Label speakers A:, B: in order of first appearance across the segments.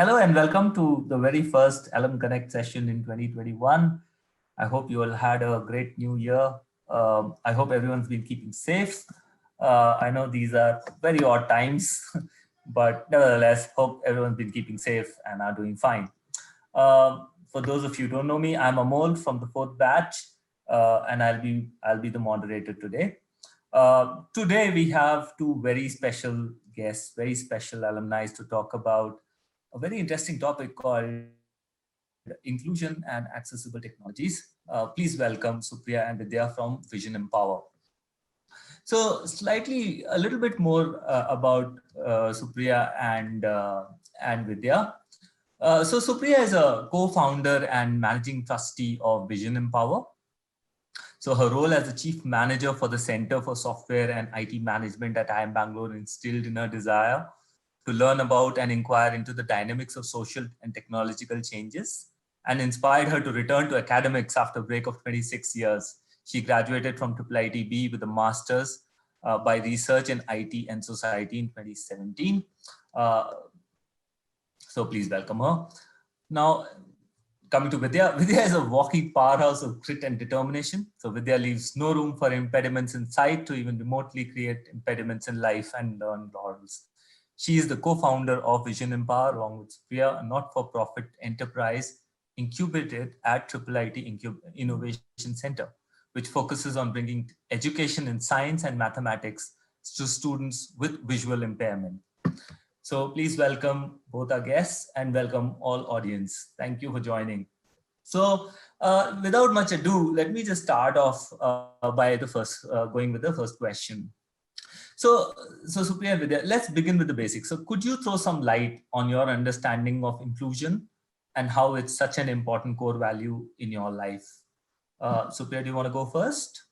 A: Hello and welcome to the very first Alum Connect session in 2021. I hope you all had a great new year. I hope everyone's been keeping safe. I know these are very odd times, but nevertheless, hope everyone's been keeping safe and are doing fine. For those of you who don't know me, I'm Amol from the fourth batch, and I'll be the moderator today. Today we have two very special guests, very special alumni to talk about a very interesting topic called inclusion and accessible technologies. Please welcome Supriya and Vidya from Vision Empower. So slightly, a little bit more about Supriya and Vidya. So Supriya is a co-founder and managing trustee of Vision Empower. So her role as the chief manager for the Center for Software and IT Management at IIM Bangalore instilled in her desire to learn about and inquire into the dynamics of social and technological changes, and inspired her to return to academics after a break of 26 years. She graduated from IIITB with a master's by research in IT and society in 2017. Uh, so please welcome her. Now, coming to Vidya, Vidya is a walking powerhouse of grit and determination. So Vidya leaves no room for impediments in sight to even remotely create impediments in life and learn laurels. She is the co-founder of Vision Empower along with Supriya, a not-for-profit enterprise incubated at IIIT Innovation Center, which focuses on bringing education in science and mathematics to students with visual impairment. So please welcome both our guests and welcome all audience. Thank you for joining. So without much ado, let me just start off by the going with the first question. So, so Supriya and Vidya, let's begin with the basics. So could you throw some light on your understanding of inclusion and how it's such an important core value in your life? Supriya, do you want to go first?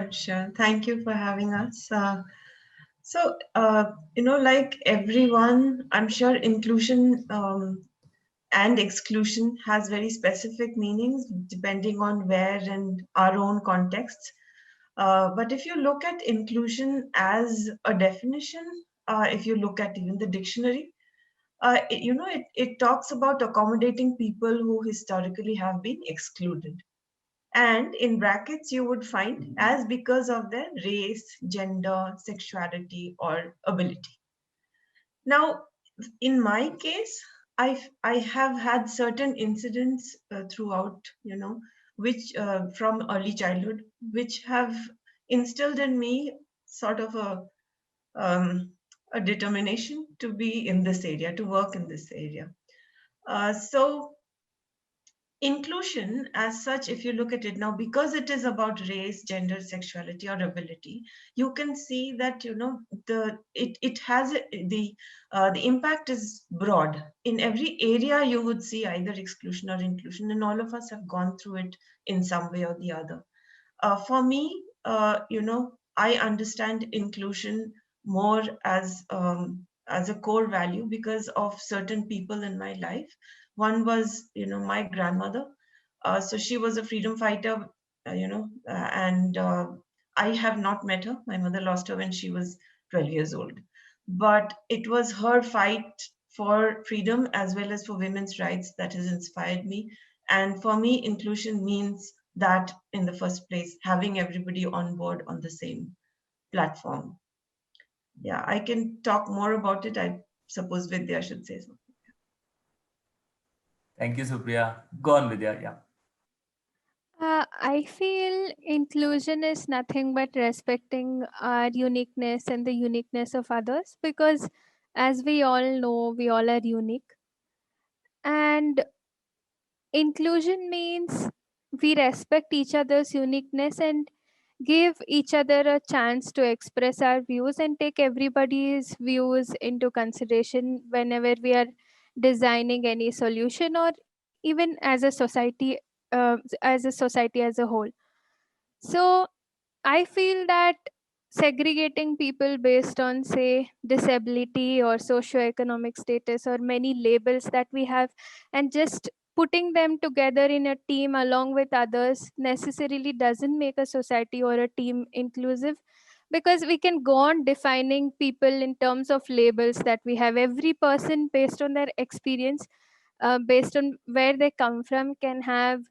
B: Sure. Thank you for having us. Like everyone, I'm sure inclusion and exclusion has very specific meanings depending on where and our own contexts. But if you look at inclusion as a definition, if you look at even the dictionary, it talks about accommodating people who historically have been excluded. And in brackets, you would find as because of their race, gender, sexuality, or ability. Now, in my case, I have had certain incidents throughout, which from early childhood, which have instilled in me sort of um, a determination to be in this area, to work in this area. So inclusion as such, if you look at it now, because it is about race, gender, sexuality, or ability, you can see that it has the impact is broad. In every area you would see either exclusion or inclusion, and all of us have gone through it in some way or the other. For me, I understand inclusion more as a core value because of certain people in my life. One was, my grandmother. So she was a freedom fighter, and I have not met her. My mother lost her when she was 12 years old. But it was her fight for freedom as well as for women's rights that has inspired me. And for me, inclusion means that in the first place, having everybody on board on the same platform. Yeah, I can talk more about it. I suppose Vidya should say something.
A: Thank you, Supriya. Go on, Vidya. Yeah.
C: I feel inclusion is nothing but respecting our uniqueness and the uniqueness of others, because, as we all know, we all are unique. And inclusion means we respect each other's uniqueness and give each other a chance to express our views and take everybody's views into consideration whenever we are designing any solution, or even as a society as a whole. So I feel that segregating people based on, say, disability or socioeconomic status or many labels that we have, and just putting them together in a team along with others necessarily doesn't make a society or a team inclusive. because we can go on defining people in terms of labels that we have. Every person, based on their experience, based on where they come from, can have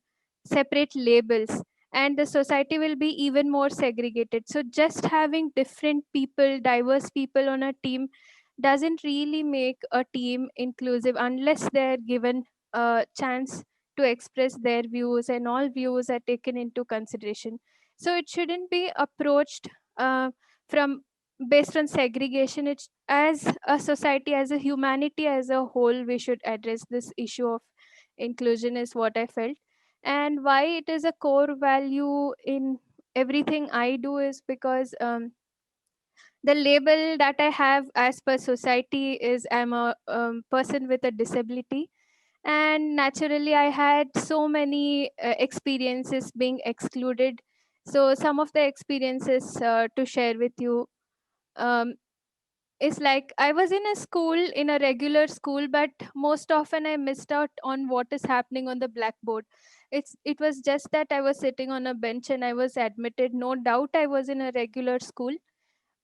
C: separate labels, and the society will be even more segregated. So just having different people, diverse people on a team doesn't really make a team inclusive unless they're given a chance to express their views, and all views are taken into consideration. So it shouldn't be approached from based on segregation. It's as a society, as a humanity as a whole, we should address this issue of inclusion, is what I felt. And why it is a core value in everything I do is because the label that I have as per society is I'm a person with a disability. And naturally, I had so many experiences being excluded. So, some of the experiences to share with you um, is like I was in a school, in a regular school, but most often I missed out on what is happening on the blackboard. It was just that I was sitting on a bench and I was admitted. No doubt I was in a regular school,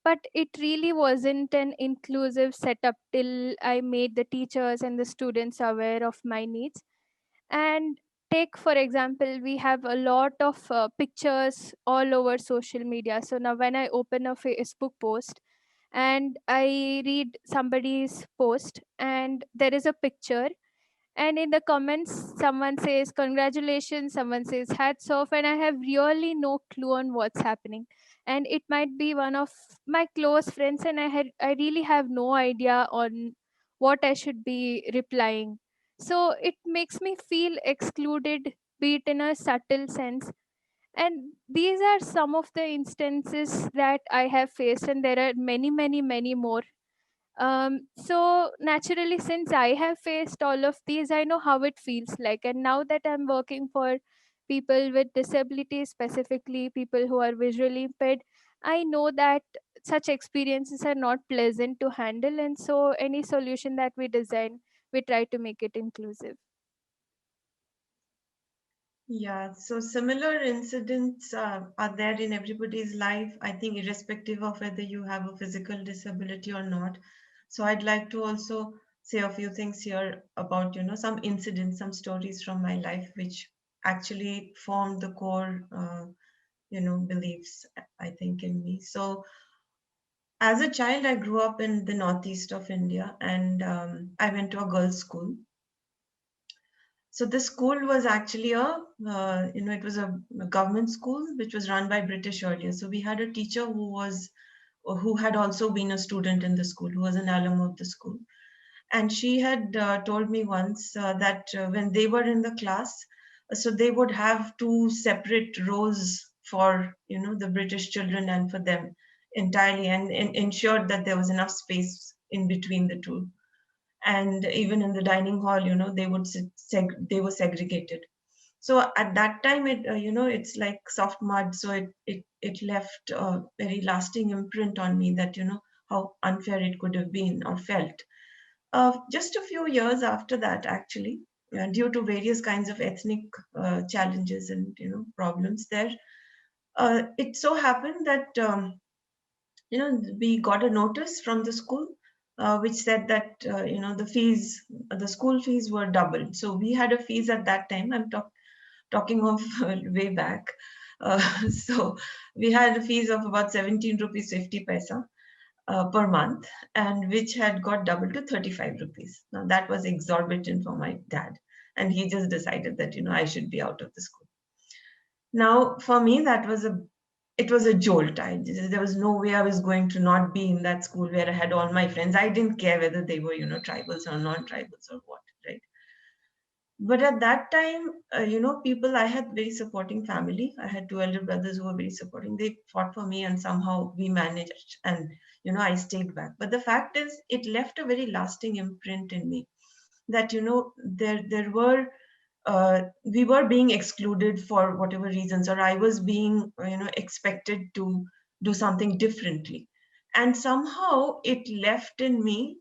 C: but it really wasn't an inclusive setup till I made the teachers and the students aware of my needs. And take for example, we have a lot of pictures all over social media. So now when I open a Facebook post and I read somebody's post and there is a picture, and in the comments someone says congratulations, someone says hats off, and I have really no clue on what's happening. And it might be one of my close friends, and I really have no idea on what I should be replying. So it makes me feel excluded, be it in a subtle sense. And these are some of the instances that I have faced, and there are many, many, many more. So naturally, since I have faced all of these, I know how it feels like. And now that I'm working for people with disabilities, specifically people who are visually impaired, I know that such experiences are not pleasant to handle. And so any solution that we design, we try to make it inclusive.
B: Yeah, so similar incidents are there in everybody's life, I think, irrespective of whether you have a physical disability or not. So I'd like to also say a few things here about, some incidents, some stories from my life, which actually formed the core, beliefs, I think, in me. So as a child, I grew up in the northeast of India, and I went to a girls' school. So this school was actually it was a government school which was run by British earlier. So we had a teacher who had also been a student in the school, who was an alum of the school. And she had told me once that when they were in the class, so they would have two separate rows for, the British children and for them entirely, and ensured that there was enough space in between the two. And even in the dining hall, they were segregated. So at that time, it's like soft mud, so it left a very lasting imprint on me, that how unfair it could have been or felt. Just a few years after that, actually, due to various kinds of ethnic challenges and problems there, it so happened that we got a notice from the school which said that the school fees were doubled. So we had a fees at that time. I'm talking of way back. So we had a fees of about 17 rupees 50 paisa per month, and which had got doubled to 35 rupees. Now that was exorbitant for my dad, and he just decided that I should be out of the school. Now for me, it was a jolt. There was no way I was going to not be in that school where I had all my friends. I didn't care whether they were tribals or non-tribals or what, right? But at that time, I had very supporting family. I had two elder brothers who were very supporting. They fought for me, and somehow we managed. And I stayed back. But the fact is, it left a very lasting imprint in me. That there were we were being excluded for whatever reasons, or I was being expected to do something differently, and somehow it left in me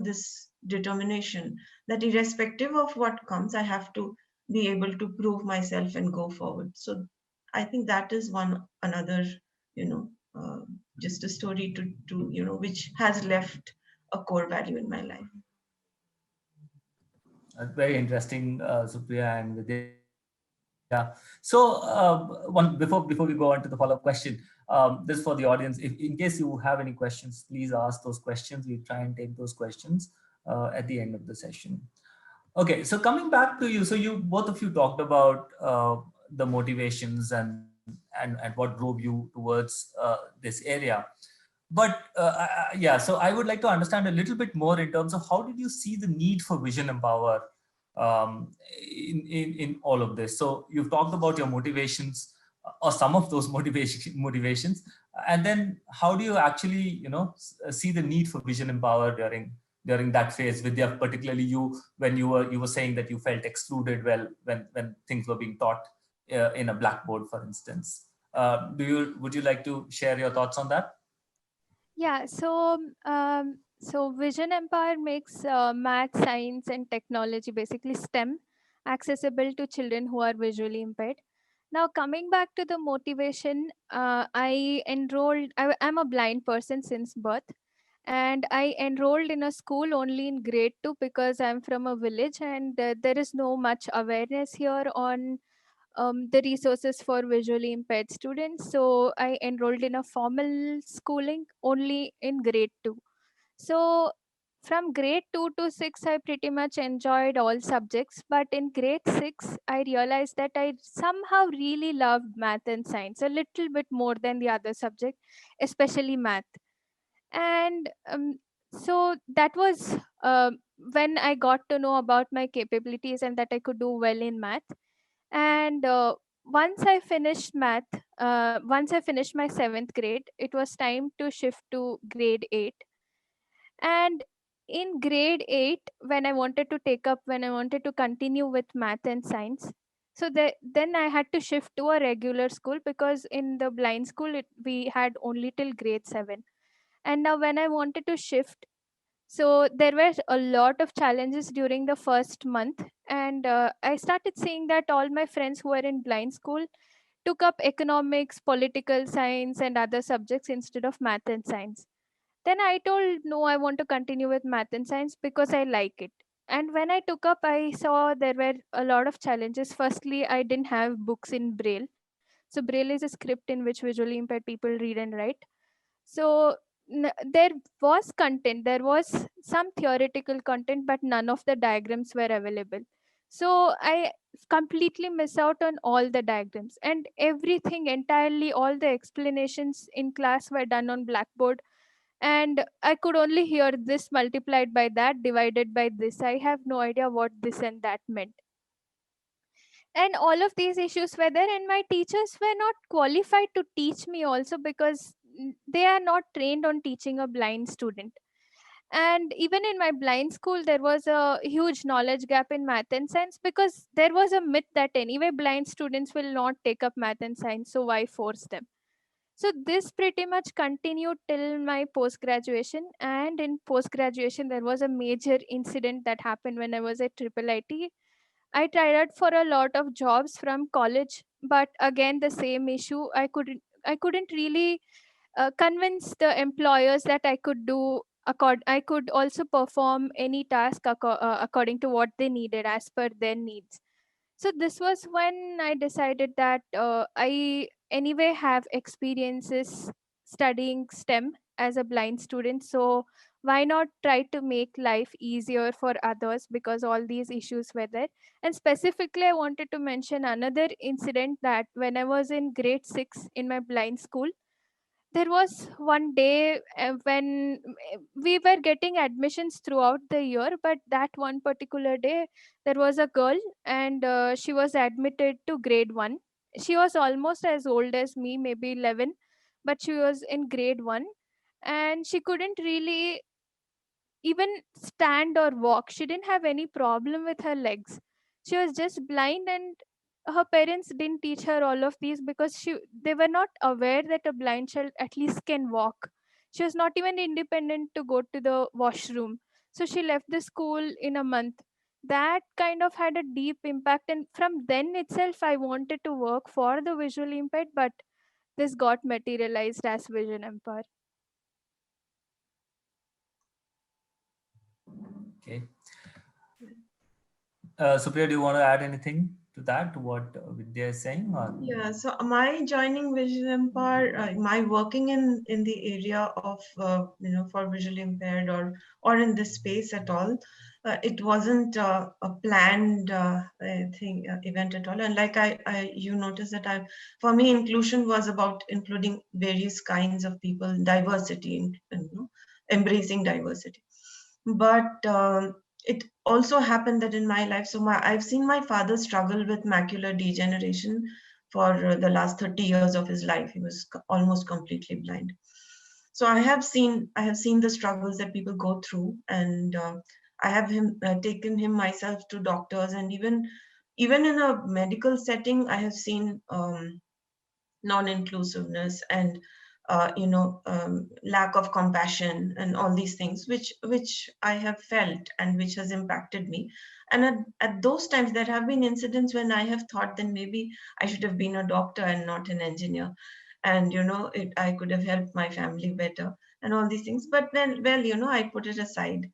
B: this determination that irrespective of what comes, I have to be able to prove myself and go forward. So I think that is one another just a story to which has left a core value in my life.
A: Very interesting, Supriya and Vidya. So, before we go on to the follow-up question, this for the audience. If in case you have any questions, please ask those questions. We try and take those questions at the end of the session. Okay, so coming back to you, so you both of you talked about the motivations and what drove you towards this area. But yeah, so I would like to understand a little bit more in terms of how did you see the need for Vision Empower in all of this? So you've talked about your motivations or some of those motivations, and then how do you actually see the need for Vision Empower during that phase? Vidya, particularly you, when you were saying that you felt excluded when things were being taught in a blackboard, for instance. Would you like to share your thoughts on that?
C: Yeah, so Vision Empire makes math, science, and technology, basically STEM, accessible to children who are visually impaired. Now, coming back to the motivation, I enrolled. I'm a blind person since birth, and I enrolled in a school only in grade two because I'm from a village, and there is no much awareness here on the resources for visually impaired students. So I enrolled in a formal schooling only in grade two. So from grade 2 to 6, I pretty much enjoyed all subjects. But in grade 6, I realized that I somehow really loved math and science a little bit more than the other subject, especially math. And so that was when I got to know about my capabilities and that I could do well in math. And once I finished my seventh grade, it was time to shift to grade 8. And in grade 8, when I wanted to continue with math and science, so then I had to shift to a regular school because in the blind school, we had only till grade 7. And now, when I wanted to shift, so there were a lot of challenges during the first month, and I started seeing that all my friends who were in blind school took up economics, political science, and other subjects instead of math and science. Then I told no, I want to continue with math and science because I like it. And when I took up, I saw there were a lot of challenges. Firstly, I didn't have books in Braille. So Braille is a script in which visually impaired people read and write. So there was content, there was some theoretical content, but none of the diagrams were available. So I completely miss out on all the diagrams and everything entirely. All the explanations in class were done on Blackboard, and I could only hear this multiplied by that divided by this. I have no idea what this and that meant. And all of these issues were there, and my teachers were not qualified to teach me also because they are not trained on teaching a blind student. And even in my blind school, there was a huge knowledge gap in math and science because there was a myth that anyway blind students will not take up math and science, so why force them? So this pretty much continued till my post graduation. And in post graduation, there was a major incident that happened when I was at triple IT. I tried out for a lot of jobs from college, but again the same issue. I couldn't really convince the employers that I could do I could also perform any task according to what they needed as per their needs. So this was when I decided that I anyway have experiences studying STEM as a blind student. So why not try to make life easier for others, because all these issues were there. And specifically, I wanted to mention another incident that when I was in grade 6 in my blind school, there was one day when we were getting admissions throughout the year, but that one particular day there was a girl, and she was admitted to grade 1. She was almost as old as me, maybe 11, but she was in grade 1, and she couldn't really even stand or walk. She didn't have any problem with her legs. She was just blind, and her parents didn't teach her all of these because they were not aware that a blind child at least can walk. She was not even independent to go to the washroom. So she left the school in a month. That kind of had a deep impact, and from then itself I wanted to work for the visually impaired, but this got materialized as Vision Empire.
A: Okay. Supriya, do you want to add anything to that, to what Vidya is saying? Or?
B: Yeah, so my joining Visual Empire, my working in the area of for visually impaired or in this space at all, it wasn't a planned thing event at all. And like you notice that for me, inclusion was about including various kinds of people, diversity, embracing diversity. But it also happened that in my life, I've seen my father struggle with macular degeneration for the last 30 years of his life. He was almost completely blind. So I have seen the struggles that people go through, and I have taken him myself to doctors, and even in a medical setting, I have seen non-inclusiveness and lack of compassion and all these things which I have felt and which has impacted me. And at those times there have been incidents when I have thought that maybe I should have been a doctor and not an engineer, and I could have helped my family better and all these things. But then, well, I put it aside.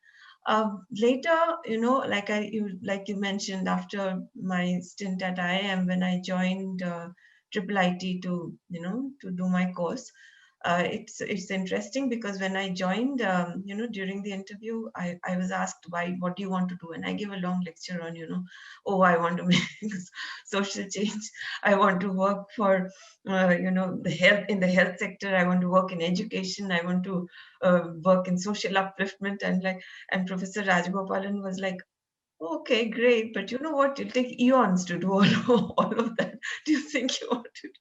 B: Later, like you mentioned, after my stint at IIM, when I joined triple IT to do my course. It's interesting because when I joined, during the interview, I was asked what do you want to do, and I gave a long lecture on I want to make social change. I want to work for the health in the health sector. I want to work in education. I want to work in social upliftment, and Professor Rajgopalan was like, okay, great, but you know what? It'll take eons to do all of that. Do you think you want to do?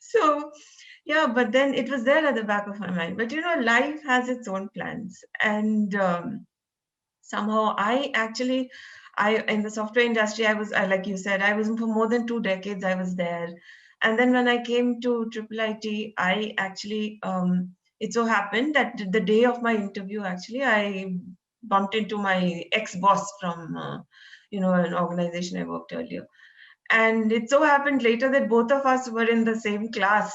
B: So, yeah, but then it was there at the back of my mind. But life has its own plans, and somehow I in the software industry, like you said, I was for more than 2 decades. I was there, and then when I came to Triple IT, I actually it so happened that the day of my interview, actually, I bumped into my ex-boss from an organization I worked earlier. And it so happened later that both of us were in the same class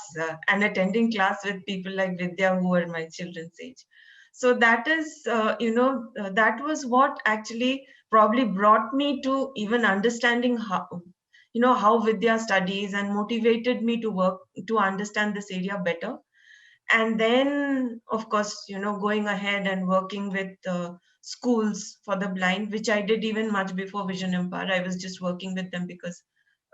B: and attending class with people like Vidya, who were my children's age. So that is, that was what actually probably brought me to even understanding how Vidya studies, and motivated me to understand this area better. And then, of course, going ahead and working with schools for the blind, which I did even much before Vision Empire. I was just working with them because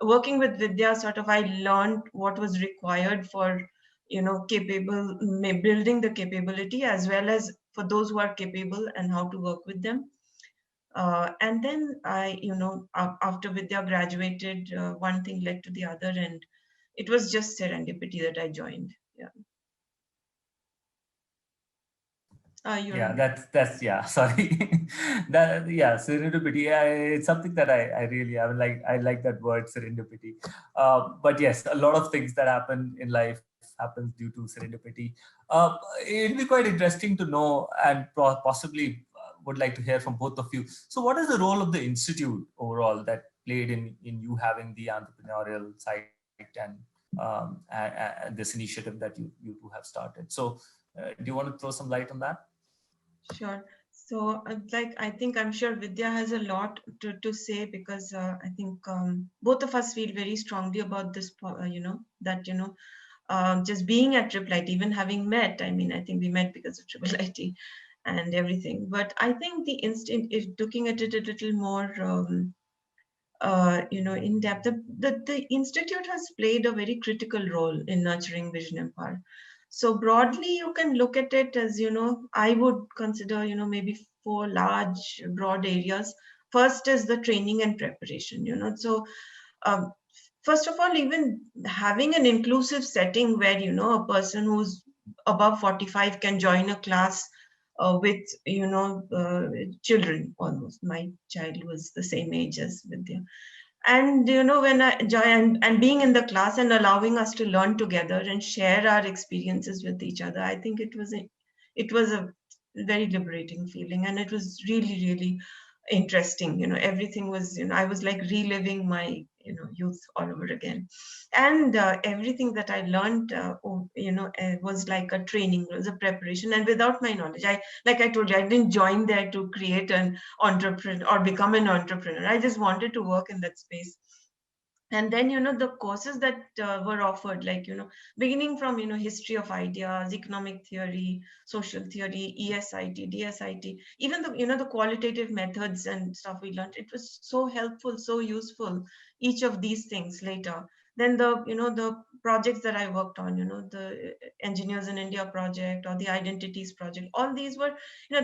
B: working with Vidya, sort of, I learned what was required for building the capability, as well as for those who are capable and how to work with them. And then after Vidya graduated, one thing led to the other, and it was just serendipity that I joined. Yeah.
A: Yeah, that's yeah. Sorry, serendipity. Yeah, it's something that I like that word, serendipity. But yes, a lot of things that happen in life happens due to serendipity. It'll be quite interesting to know, and possibly would like to hear from both of you. So, what is the role of the institute overall that played in you having the entrepreneurial side and this initiative that you two have started? So, do you want to throw some light on that?
B: Sure. So, I think I'm sure Vidya has a lot to say, because I think both of us feel very strongly about this, just being at Triple IT, even having met, I mean, I think we met because of Triple IT and everything. But I think the instinct, if looking at it a little more, in depth, the Institute has played a very critical role in nurturing Vision Empire. So broadly, you can look at it as, I would consider, maybe 4 large, broad areas. First is the training and preparation, So um, first of all, even having an inclusive setting where, a person who's above 45 can join a class with, children almost. My child was the same age as Vidya. And when I joined, and being in the class and allowing us to learn together and share our experiences with each other, I think it was a very liberating feeling, and it was really, really interesting. Everything was, I was like reliving my youth all over again. And everything that I learned, was like a training, it was a preparation. And without my knowledge, like I told you, I didn't join there to create an entrepreneur or become an entrepreneur. I just wanted to work in that space. And then the courses that were offered, like beginning from history of ideas, economic theory, social theory, ESIT, DSIT, even the qualitative methods and stuff we learned, it was so helpful, so useful, each of these things later. Then the projects that I worked on, the Engineers in India project or the Identities project, all these were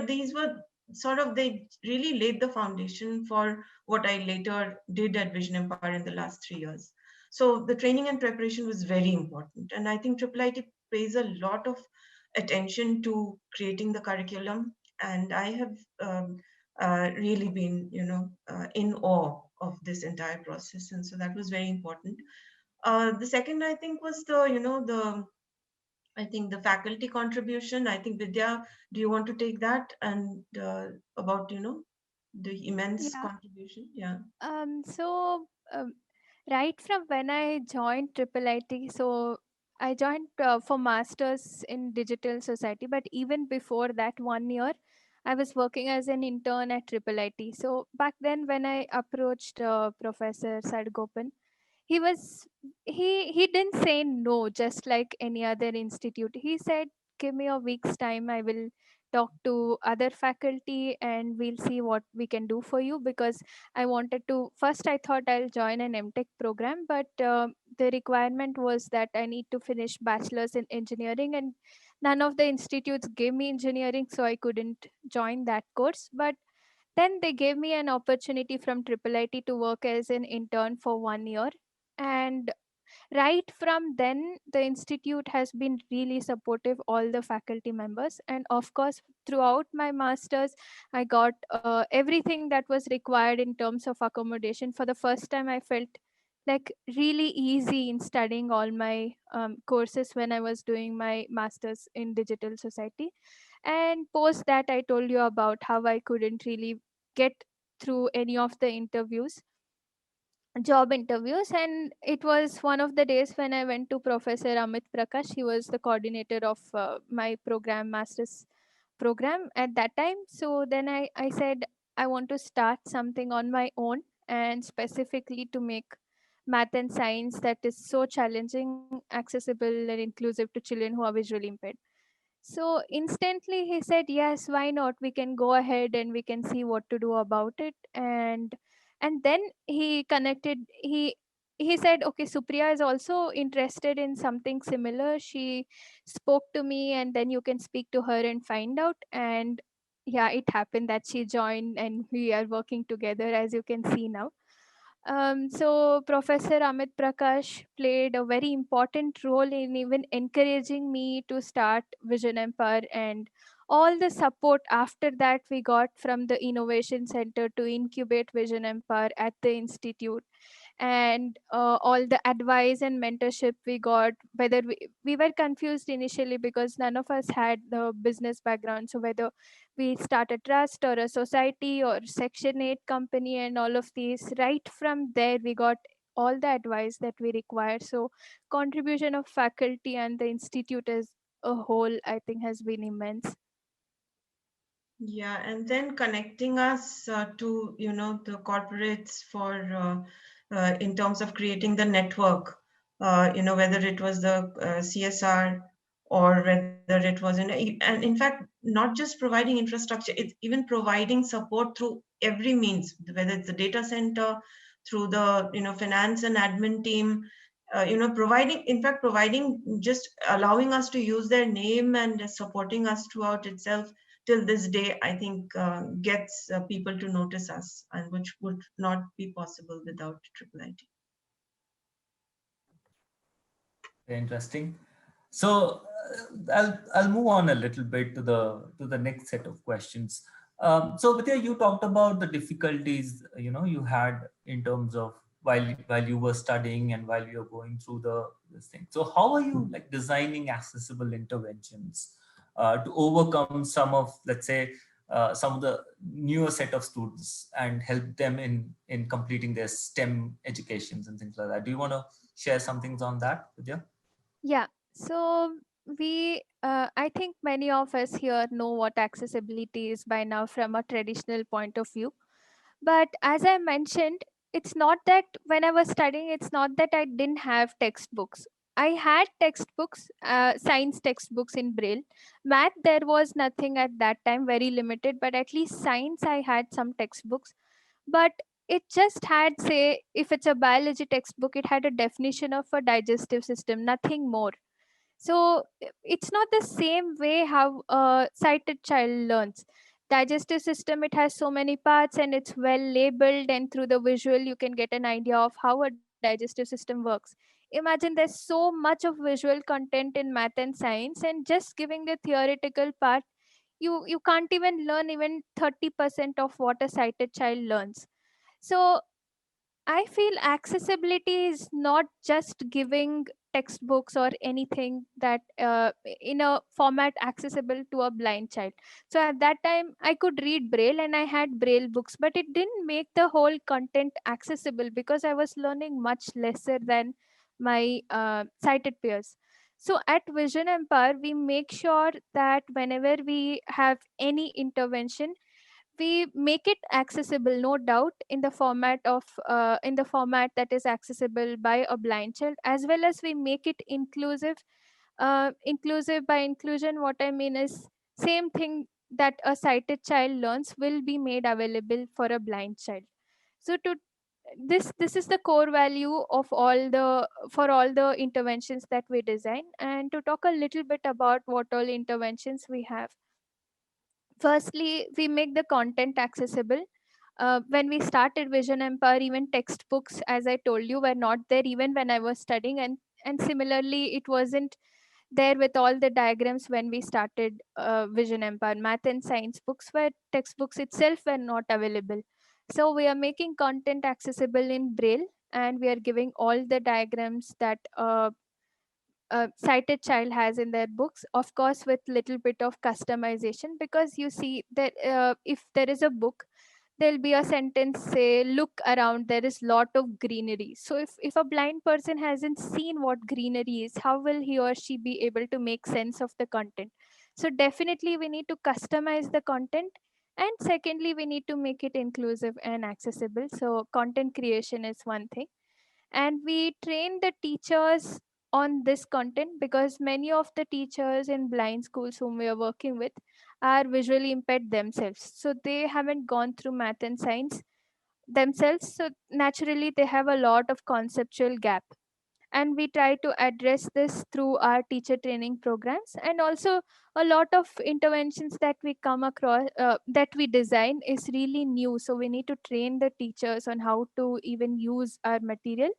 B: these were sort of, they really laid the foundation for what I later did at Vision Empire in the last 3 years. So the training and preparation was very important. And I think IIIT pays a lot of attention to creating the curriculum. And I have really been, in awe of this entire process. And so that was very important. The second, I think, was I think the faculty contribution. I think Vidya, do you want to take that and about, the immense
C: Yeah.
B: contribution? Yeah.
C: So right from when I joined Triple IT, so I joined for masters in digital society, but even before that 1 year, I was working as an intern at Triple IT. So back then, when I approached Professor Sadgopan, he was he didn't say no, just like any other institute. He said, give me a week's time, I will talk to other faculty and we'll see what we can do for you. Because I wanted to, first I thought I'll join an MTech program, but the requirement was that I need to finish bachelor's in engineering, and none of the institutes gave me engineering, so I couldn't join that course. But then they gave me an opportunity from Triple IT to work as an intern for 1 year. And right from then, the institute has been really supportive, all the faculty members. And of course, throughout my masters, I got everything that was required in terms of accommodation. For the first time, I felt like really easy in studying all my courses when I was doing my masters in digital society. And post that, I told you about how I couldn't really get through any of the job interviews. And it was one of the days when I went to Professor Amit Prakash. He was the coordinator of my program, master's program at that time. So then I said I want to start something on my own, and specifically to make math and science that is so challenging accessible and inclusive to children who are visually impaired. So instantly he said, yes, why not? We can go ahead and we can see what to do about it. And then he connected, he said, okay, Supriya is also interested in something similar. She spoke to me, and then you can speak to her and find out. And yeah, it happened that she joined and we are working together, as you can see now. So Professor Amit Prakash played a very important role in even encouraging me to start Vision Empire, and all the support after that we got from the Innovation Center to incubate Vision Empire at the institute. And all the advice and mentorship we got, whether we were confused initially because none of us had the business background. So whether we start a trust or a society or section 8 company and all of these, right from there we got all the advice that we require. So contribution of faculty and the institute as a whole, I think, has been immense.
B: Yeah, and then connecting us to the corporates for in terms of creating the network, whether it was the CSR or whether it was and in fact not just providing infrastructure, it's even providing support through every means, whether it's the data center, through the finance and admin team, providing, in fact providing, just allowing us to use their name and supporting us throughout itself till this day, I think gets people to notice us, and which would not be possible without IIIT.
A: Very interesting. So I'll move on a little bit to the next set of questions. So Vidya, you talked about the difficulties you had in terms of while you were studying and while you're going through this thing. So how are you like designing accessible interventions to overcome some of, let's say, some of the newer set of students and help them in completing their STEM educations and things like that. Do you want to share some things on that, Vidya?
C: Yeah. So I think many of us here know what accessibility is by now from a traditional point of view. But as I mentioned, it's not that when I was studying, it's not that I didn't have textbooks. I had textbooks, science textbooks in Braille. Math, there was nothing at that time, very limited, but at least science, I had some textbooks. But it just had, say, if it's a biology textbook, it had a definition of a digestive system, nothing more. So it's not the same way how a sighted child learns. Digestive system, it has so many parts and it's well labeled, and through the visual you can get an idea of how a digestive system works. Imagine there's so much of visual content in math and science, and just giving the theoretical part, you can't even learn even 30% of what a sighted child learns. So I feel accessibility is not just giving textbooks or anything that in a format accessible to a blind child. So at that time, I could read Braille and I had Braille books, but it didn't make the whole content accessible because I was learning much lesser than my sighted peers. So at Vision Empire, we make sure that whenever we have any intervention, we make it accessible, no doubt, in the format that is accessible by a blind child, as well as we make it inclusive. Inclusive, by inclusion, what I mean is same thing that a sighted child learns will be made available for a blind child. So to this is the core value of all the for all the interventions that we design. And to talk a little bit about what all interventions we have, firstly, we make the content accessible. When we started Vision Empire, even textbooks, as I told you, were not there even when I was studying, and similarly, it wasn't there with all the diagrams when we started Vision Empire. Math and science books were textbooks itself were not available. So we are making content accessible in Braille, and we are giving all the diagrams that a sighted child has in their books, of course with little bit of customization, because you see that if there is a book, there'll be a sentence say look around, there is lot of greenery. So if a blind person hasn't seen what greenery is, how will he or she be able to make sense of the content? So definitely we need to customize the content, and secondly we need to make it inclusive and accessible. So content creation is one thing, and we train the teachers on this content because many of the teachers in blind schools whom we are working with are visually impaired themselves, so they haven't gone through math and science themselves, so naturally they have a lot of conceptual gap. And we try to address this through our teacher training programs, and also a lot of interventions that we come across that we design is really new, so we need to train the teachers on how to even use our material.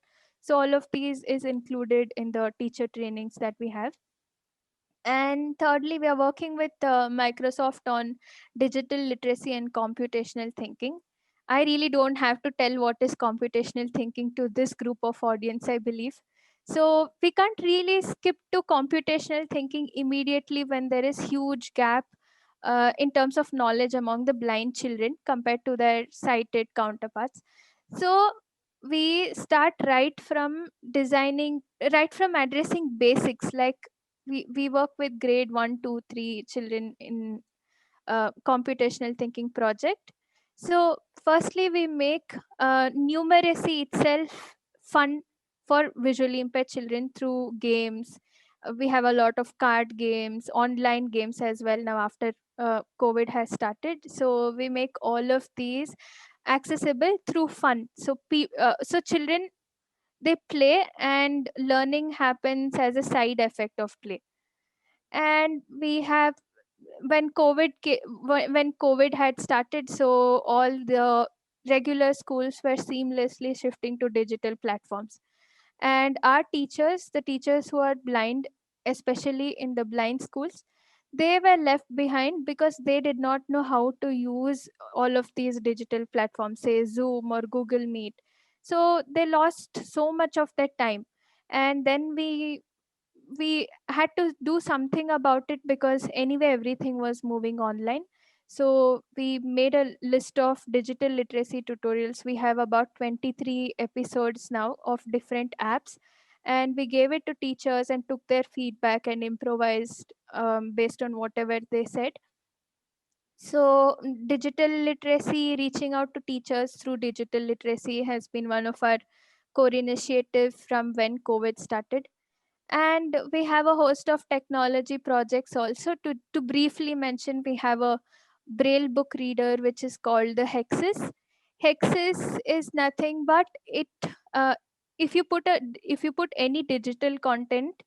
C: So all of these is included in the teacher trainings that we have. And thirdly, we are working with Microsoft on digital literacy and computational thinking. I really don't have to tell what is computational thinking to this group of audience, I believe. So we can't really skip to computational thinking immediately when there is huge gap in terms of knowledge among the blind children compared to their sighted counterparts. So we start right from addressing basics, like we work with grade 1 2 3 children in computational thinking project. So firstly we make numeracy itself fun for visually impaired children through games. We have a lot of card games, online games as well now after COVID has started. So we make all of these accessible through fun. So so children, they play and learning happens as a side effect of play. And we have, when COVID had started, so all the regular schools were seamlessly shifting to digital platforms, and our teachers, the teachers who are blind, especially in the blind schools, they were left behind because they did not know how to use all of these digital platforms, say Zoom or Google Meet. So they lost so much of their time. And then we had to do something about it because anyway everything was moving online. So we made a list of digital literacy tutorials. We have about 23 episodes now of different apps, and we gave it to teachers and took their feedback and improvised based on whatever they said. So, digital literacy, reaching out to teachers through digital literacy has been one of our core initiatives from when COVID started. And we have a host of technology projects also. To briefly mention, we have a Braille book reader which is called the Hexis. Hexis is nothing but it. Uh, if you put any digital content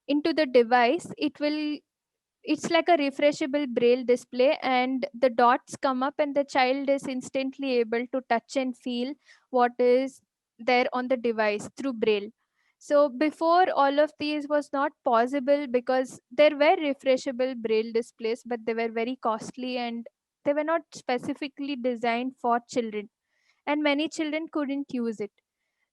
C: into the device, it's like a refreshable braille display, and the dots come up and the child is instantly able to touch and feel what is there on the device through braille. So before, all of these was not possible because there were refreshable braille displays, but they were very costly and they were not specifically designed for children, and many children couldn't use it.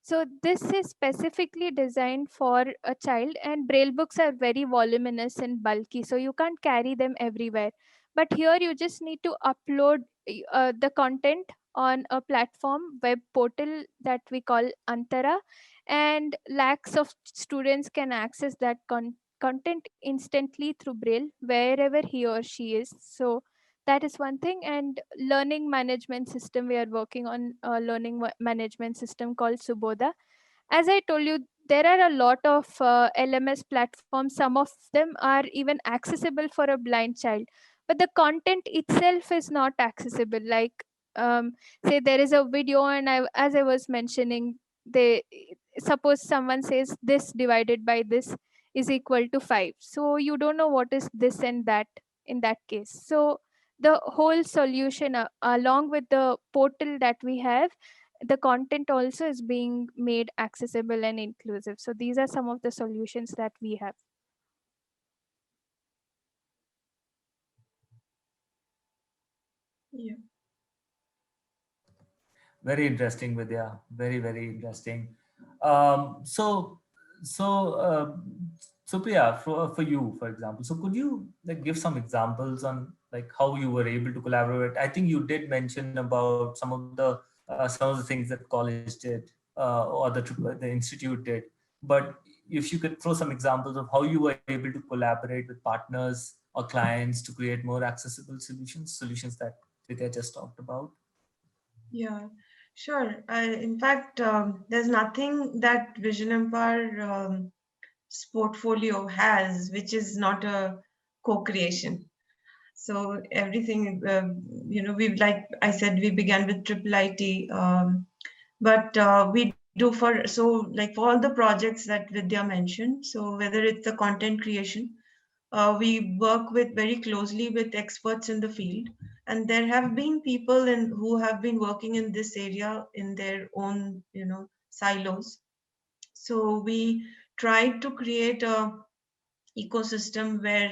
C: So this is specifically designed for a child, and braille books are very voluminous and bulky, so you can't carry them everywhere. But here you just need to upload the content on a platform web portal that we call Antara, and lakhs of students can access that content instantly through braille wherever he or she is. So that is one thing. And learning management system, we are working on a learning management system called Subodha. As I told you, there are a lot of LMS platforms. Some of them are even accessible for a blind child, but the content itself is not accessible. Like, say there is a video, and as I was mentioning, they suppose someone says this divided by this is equal to 5. So you don't know what is this and that in that case. So the whole solution, along with the portal that we have, the content also is being made accessible and inclusive. So these are some of the solutions that we have.
B: Yeah.
A: Very interesting, Vidya. Very, very interesting. So, Supriya, for you, for example, so could you like give some examples on like how you were able to collaborate? I think you did mention about some of the things that college did or the institute did, but if you could throw some examples of how you were able to collaborate with partners or clients to create more accessible solutions that Vidya just talked about.
B: Yeah, sure. In fact, there's nothing that Vision Empire portfolio has which is not a co-creation. So everything, we, like I said, we began with Triple IT, but we do like for all the projects that Vidya mentioned. So whether it's the content creation, we work with very closely with experts in the field, and there have been people who have been working in this area in their own, silos. So we try to create a ecosystem where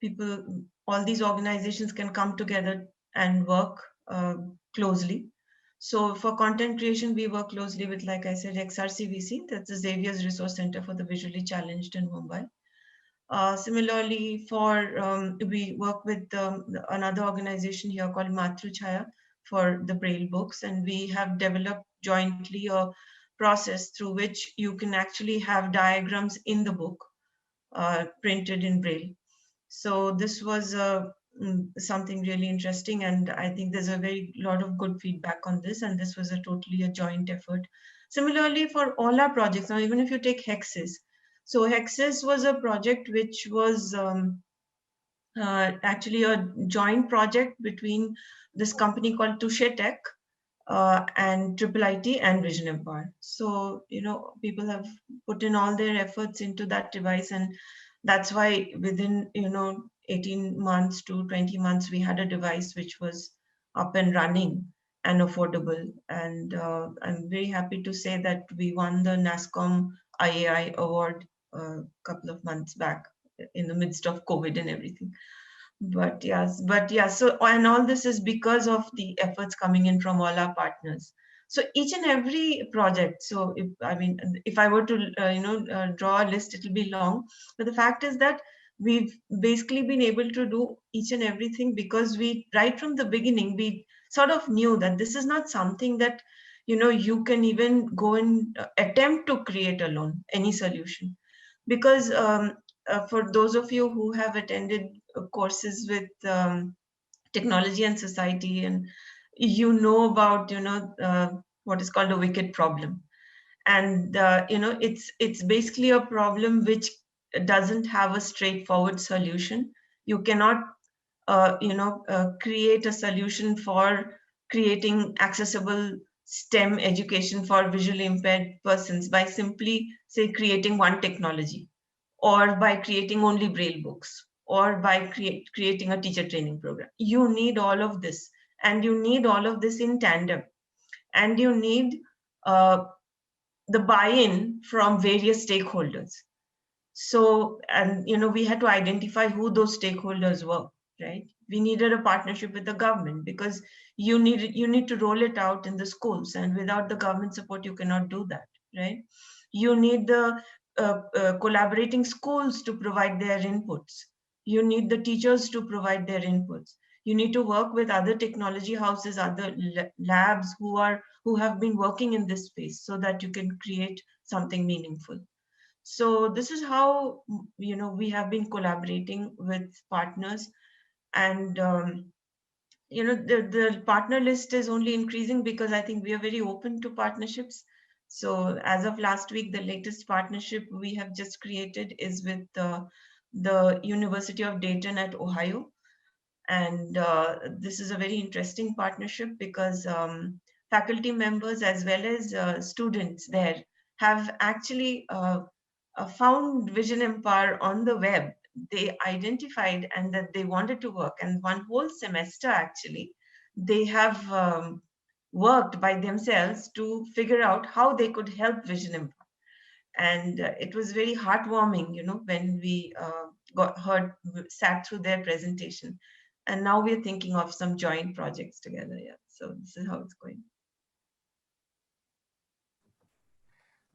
B: people, all these organizations can come together and work closely. So for content creation, we work closely with, like I said, XRCVC, that's the Xavier's Resource Center for the Visually Challenged in Mumbai. Similarly, we work with another organization here called Matruchaya for the Braille books, and we have developed jointly a process through which you can actually have diagrams in the book printed in Braille. So this was something really interesting, and I think there's a very lot of good feedback on this, and this was totally a joint effort. Similarly, for all our projects, now even if you take Hexis, so Hexis was a project which was actually a joint project between this company called Touche Tech and Triple IT and Vision Empire. So, people have put in all their efforts into that device, and that's why within, 18 months to 20 months, we had a device which was up and running and affordable. And I'm very happy to say that we won the NASCOM IAI award a couple of months back in the midst of COVID and everything. But yeah, so and all this is because of the efforts coming in from all our partners. So each and every project, so if I were to draw a list, it'll be long, but the fact is that we've basically been able to do each and everything because we, right from the beginning, we sort of knew that this is not something that, you can even go and attempt to create alone, any solution. Because for those of you who have attended courses with technology and society, and you know about, what is called a wicked problem. And it's basically a problem which doesn't have a straightforward solution. You cannot create a solution for creating accessible STEM education for visually impaired persons by simply, say, creating one technology, or by creating only braille books, or by creating a teacher training program. You need all of this, and you need all of this in tandem, and you need uh, the buy-in from various stakeholders. So, and we had to identify who those stakeholders were, right? We needed a partnership with the government, because you need to roll it out in the schools, and without the government support you cannot do that, right? You need the collaborating schools to provide their inputs. You need the teachers to provide their inputs. You need to work with other technology houses, other labs who have been working in this space, so that you can create something meaningful. So this is how we have been collaborating with partners. And the partner list is only increasing, because I think we are very open to partnerships. So as of last week, the latest partnership we have just created is with the University of Dayton at Ohio. And this is a very interesting partnership, because faculty members as well as students there have actually found Vision Empower on the web. They identified and that they wanted to work, and one whole semester actually they have worked by themselves to figure out how they could help Vision Empower. And it was very heartwarming, when we sat through their presentation. And now we're thinking of some joint projects together. Yeah, so this is how it's going.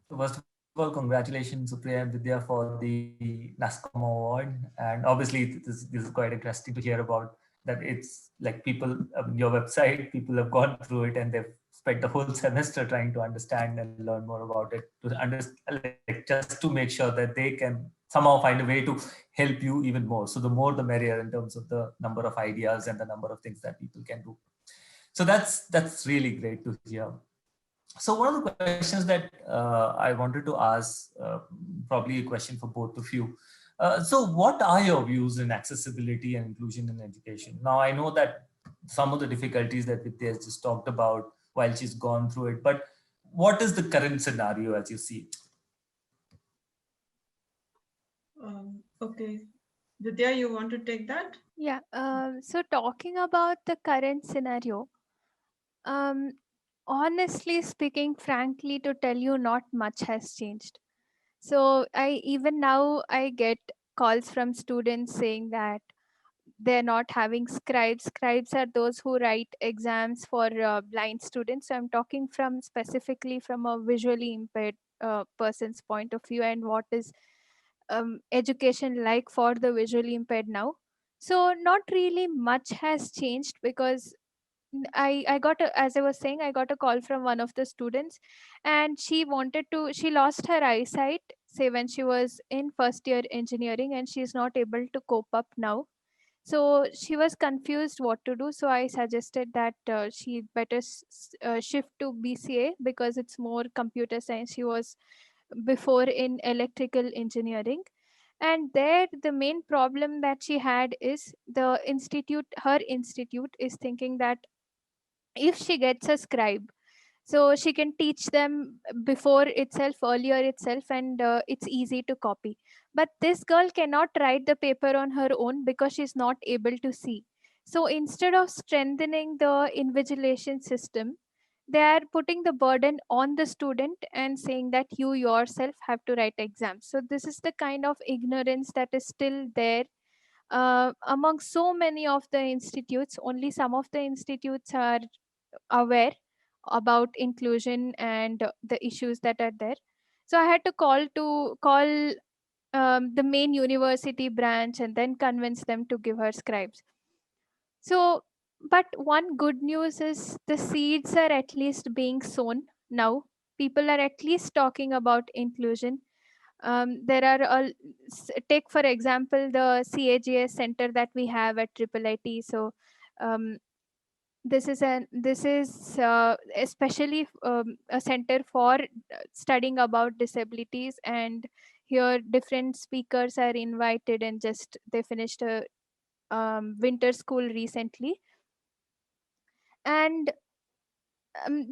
A: So first of all, congratulations, Supriya and Vidya, for the NASCOM award. And obviously, this is quite interesting to hear about that. It's like people, your website, people have gone through it and they've spent the whole semester trying to understand and learn more about it, to understand, like, just to make sure that they can somehow find a way to help you even more. So the more the merrier in terms of the number of ideas and the number of things that people can do. So that's really great to hear. So one of the questions that I wanted to ask, probably a question for both of you. So what are your views in accessibility and inclusion in education? Now, I know that some of the difficulties that Vidya has just talked about while she's gone through it, but what is the current scenario as you see it?
B: Okay. Vidya, you want to take that?
C: Yeah. So talking about the current scenario, um, honestly speaking, frankly, to tell you, not much has changed. So I even now I get calls from students saying that they're not having scribes. Scribes are those who write exams for blind students. So I'm talking from specifically from a visually impaired person's point of view, and what is education like for the visually impaired now. So not really much has changed, because I got a, as I was saying, I got a call from one of the students, and she lost her eyesight, say when she was in first year engineering, and she's not able to cope up now. So she was confused what to do. So I suggested that she better shift to BCA, because it's more computer science. She was before in electrical engineering, and there the main problem that she had is her institute is thinking that if she gets a scribe, so she can teach them before itself, earlier itself, and it's easy to copy. But this girl cannot write the paper on her own because she's not able to see. So instead of strengthening the invigilation system, they are putting the burden on the student and saying that you yourself have to write exams. So this is the kind of ignorance that is still there among so many of the institutes. Only some of the institutes are aware about inclusion and the issues that are there. So I had to call the main university branch and then convince them to give her scribes. So, but one good news is the seeds are at least being sown now. People are at least talking about inclusion. There are take for example the CAGS center that we have at IIIT. So um, this is especially a center for studying about disabilities, and here different speakers are invited, and just they finished a winter school recently. And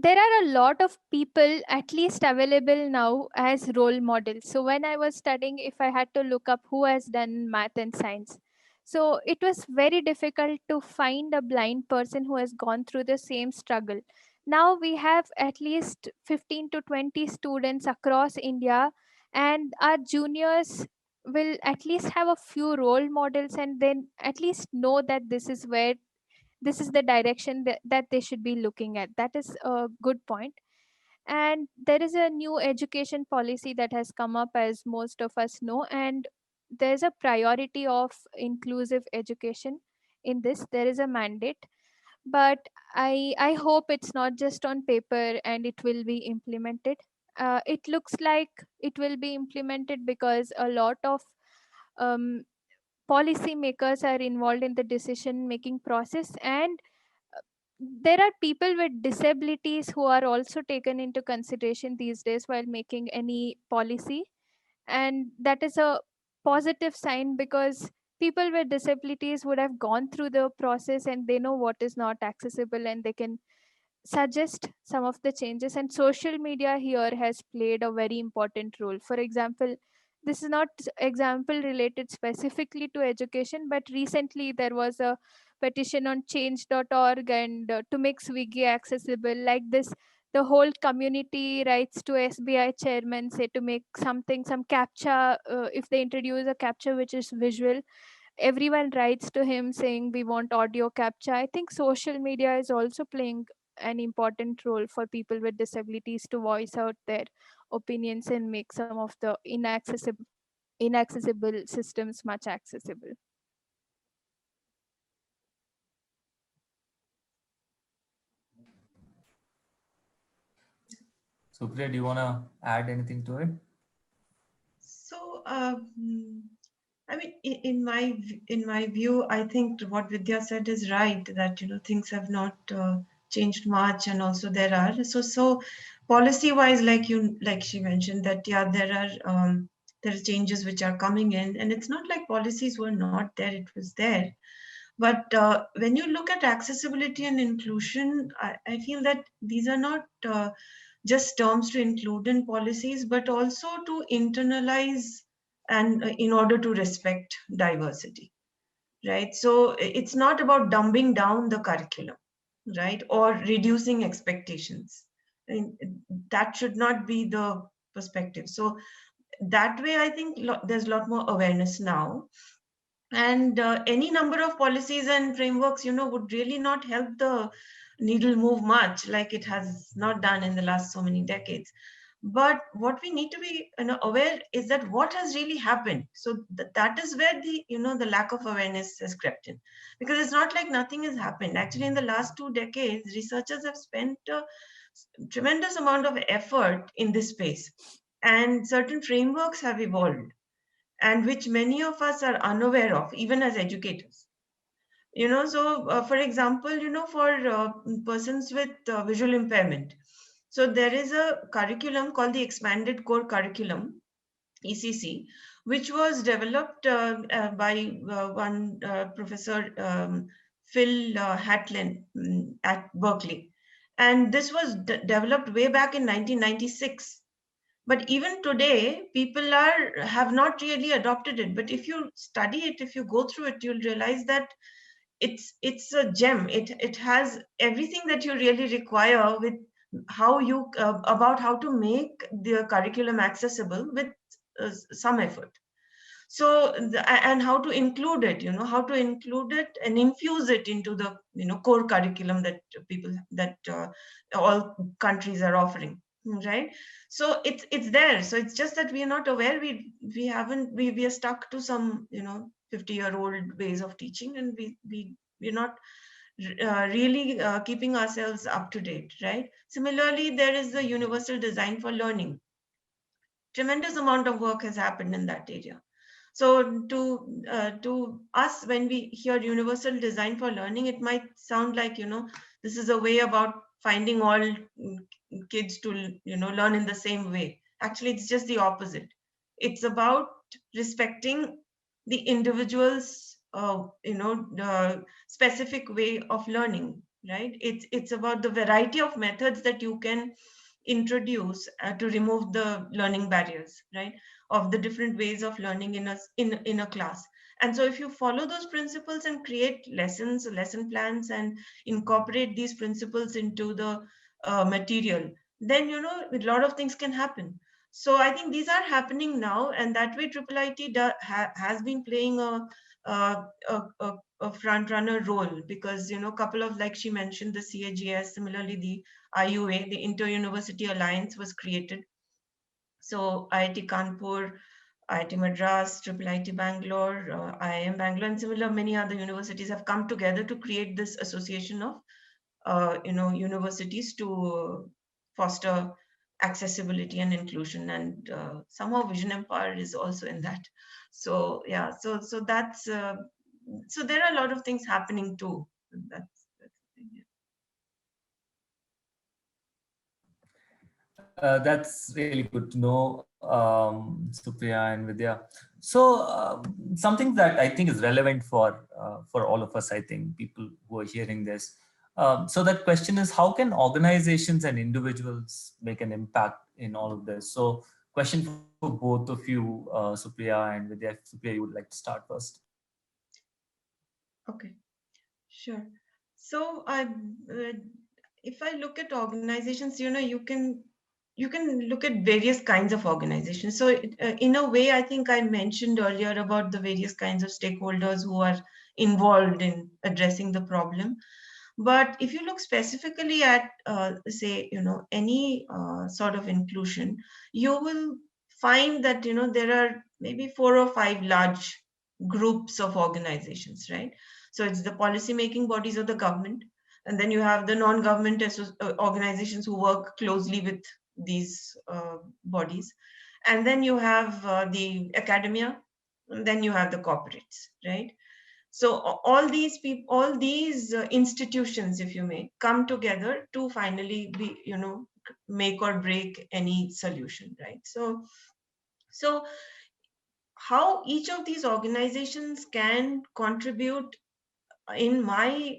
C: there are a lot of people at least available now as role models. So when I was studying, if I had to look up who has done math and science, so it was very difficult to find a blind person who has gone through the same struggle. Now we have at least 15 to 20 students across India, and our juniors will at least have a few role models, and then at least know that this is the direction that they should be looking at. That is a good point. And there is a new education policy that has come up, as most of us know, and there's a priority of inclusive education. In this there is a mandate, but I hope it's not just on paper and it will be implemented. It looks like it will be implemented because a lot of um, policy makers are involved in the decision making process, and there are people with disabilities who are also taken into consideration these days while making any policy. And that is a positive sign, because people with disabilities would have gone through the process and they know what is not accessible, and they can suggest some of the changes. And social media here has played a very important role. For example, this is not example related specifically to education, but recently there was a petition on change.org, and to make Swiggy accessible. Like this, the whole community writes to SBI chairman, say to make something, some captcha, if they introduce a captcha which is visual, everyone writes to him saying we want audio captcha. I think social media is also playing an important role for people with disabilities to voice out their opinions and make some of the inaccessible systems much accessible.
A: Supriya, do you want to add anything to it?
B: So, I mean, in my view, I think what Vidya said is right, that things have not changed much, and also there are so policy wise, like she mentioned, that yeah, there are changes which are coming in, and it's not like policies were not there; it was there. But when you look at accessibility and inclusion, I feel that these are not just terms to include in policies, but also to internalize, and in order to respect diversity, right? So it's not about dumbing down the curriculum, right, or reducing expectations. I mean, that should not be the perspective. So that way, I think there's a lot more awareness now, and any number of policies and frameworks would really not help the needle move much, like it has not done in the last so many decades. But what we need to be aware is that what has really happened. So that is where the lack of awareness has crept in, because it's not like nothing has happened. Actually, in the last 2 decades, researchers have spent a tremendous amount of effort in this space, and certain frameworks have evolved, and which many of us are unaware of, even as educators. So for example, for persons with visual impairment, so there is a curriculum called the Expanded Core Curriculum, ECC, which was developed by one professor, Phil Hatlin, at Berkeley. And this was developed way back in 1996. But even today, people have not really adopted it. But if you study it, if you go through it, you'll realize that it's a gem. It has everything that you really require, with how you about how to make the curriculum accessible with some effort. So and how to include it, how to include it and infuse it into the core curriculum that all countries are offering. right? So it's there. So it's just that we are not aware. We are stuck to some 50-year-old ways of teaching, and we're not really keeping ourselves up to date, right? Similarly, there is the universal design for learning. Tremendous amount of work has happened in that area. So to us, when we hear universal design for learning, it might sound like this is a way about finding all kids to learn in the same way. Actually, it's just the opposite. It's about respecting the individual's specific way of learning, right? It's about the variety of methods that you can introduce to remove the learning barriers, right, of the different ways of learning in a class. And so if you follow those principles and create lesson plans and incorporate these principles into the material, then a lot of things can happen. So I think these are happening now, and that way IIIT has been playing a, a front runner role, because a couple of, like she mentioned, the CAGS, similarly the IUA, the Inter-University Alliance, was created. So IIT Kanpur, IIT Madras, IIIT Bangalore, IIM Bangalore, and similar many other universities have come together to create this association of universities to foster accessibility and inclusion, and somehow Vision Empire is also in that. So yeah, so that's so there are a lot of things happening too. That's the thing, yeah.
A: That's really good to know, Supriya and Vidya. So something that I think is relevant for all of us, I think people who are hearing this. So that question is, how can organizations and individuals make an impact in all of this? So question for both of you, Supriya and Vidya. Supriya, you would like to start first.
B: Okay, sure. So if I look at organizations, you can look at various kinds of organizations. So in a way, I think I mentioned earlier about the various kinds of stakeholders who are involved in addressing the problem. But if you look specifically at, say, any sort of inclusion, you will find that, there are maybe 4 or 5 large groups of organizations, right? So it's the policy making bodies of the government, and then you have the non-government organizations who work closely with these bodies, and then you have the academia, and then you have the corporates, right? So all these people, all these institutions, if you may, come together to finally be, make or break any solution, right? So how each of these organizations can contribute, in my